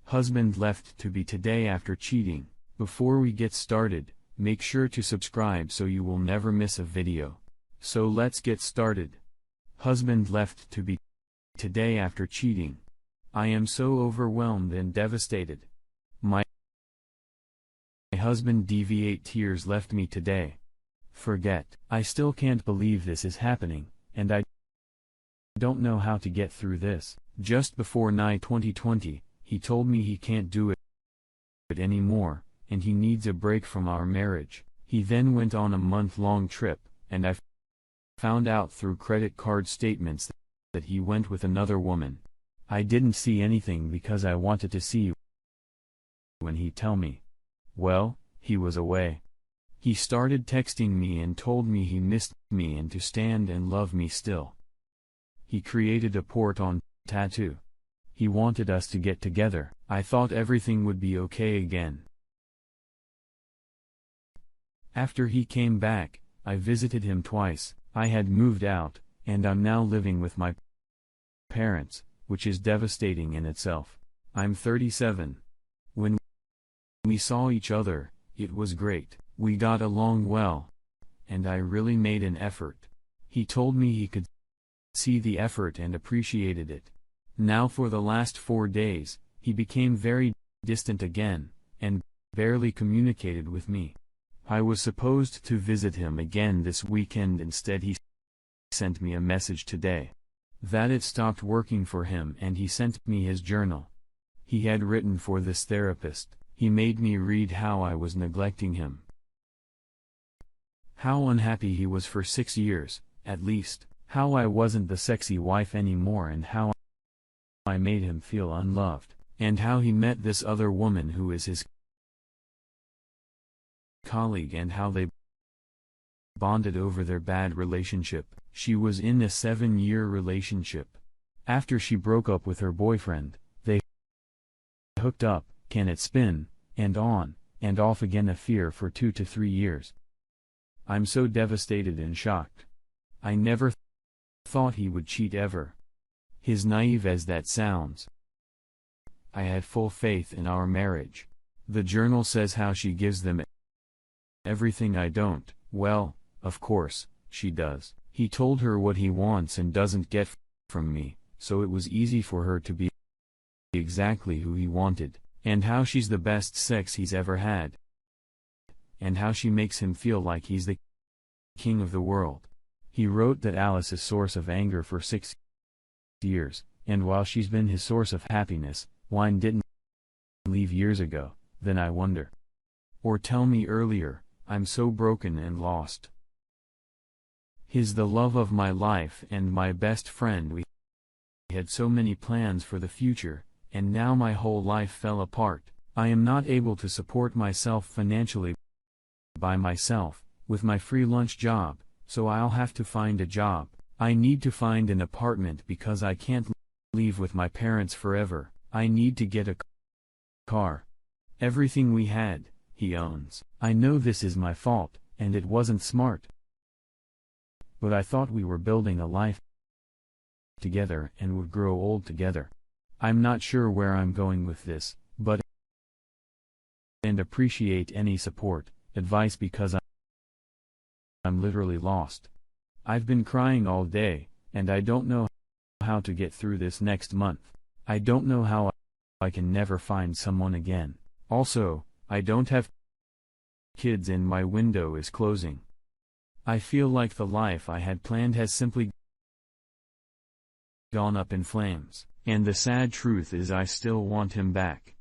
Husband left to be today after cheating. Before we get started, make sure to subscribe so you will never miss a video. So let's get started. Husband left to be today after cheating. I am so overwhelmed and devastated. My husband deviate tears left me today. Forget. I still can't believe this is happening, and I don't know how to get through this. Just before 2020, he told me he can't do it anymore, and he needs a break from our marriage. He then went on a month-long trip, and I found out through credit card statements that he went with another woman. I didn't see anything because I wanted to see when he tell me. Well, he was away. He started texting me and told me he missed me and to stand and love me still. He created a port on tattoo. He wanted us to get together. I thought everything would be okay again. After he came back, I visited him twice. I had moved out, and I'm now living with my parents, which is devastating in itself. I'm 37. When we saw each other, it was great. We got along well, and I really made an effort. He told me he could see the effort and appreciated it. Now for the last 4 days, he became very distant again, and barely communicated with me. I was supposed to visit him again this weekend. Instead he sent me a message today that it stopped working for him, and he sent me his journal. He had written for this therapist. He made me read how I was neglecting him, how unhappy he was for 6 years, at least, how I wasn't the sexy wife anymore, and how I made him feel unloved, and how he met this other woman who is his colleague, and how they bonded over their bad relationship. She was in a 7-year relationship. After she broke up with her boyfriend, they hooked up, can it spin, and on, and off again affair for 2 to 3 years. I'm so devastated and shocked. I never thought he would cheat ever. As naive as that sounds, I had full faith in our marriage. The journal says how she gives them everything I don't. Well, of course, she does. He told her what he wants and doesn't get from me, so it was easy for her to be exactly who he wanted, and how she's the best sex he's ever had, and how she makes him feel like he's the king of the world. He wrote that Alice is source of anger for 6 years, and while she's been his source of happiness, wine didn't leave years ago. Then I wonder, or tell me earlier, I'm so broken and lost. He's the love of my life and my best friend. We had so many plans for the future, and now my whole life fell apart. I am not able to support myself financially by myself, with my freelance job, so I'll have to find a job. I need to find an apartment because I can't leave with my parents forever. I need to get a car. Everything we had, he owns. I know this is my fault, and it wasn't smart. But I thought we were building a life together and would grow old together. I'm not sure where I'm going with this, but and appreciate any support, advice, because I'm literally lost. I've been crying all day, and I don't know how to get through this next month. I don't know how I can never find someone again. Also, I don't have kids and my window is closing. I feel like the life I had planned has simply gone up in flames, and the sad truth is I still want him back.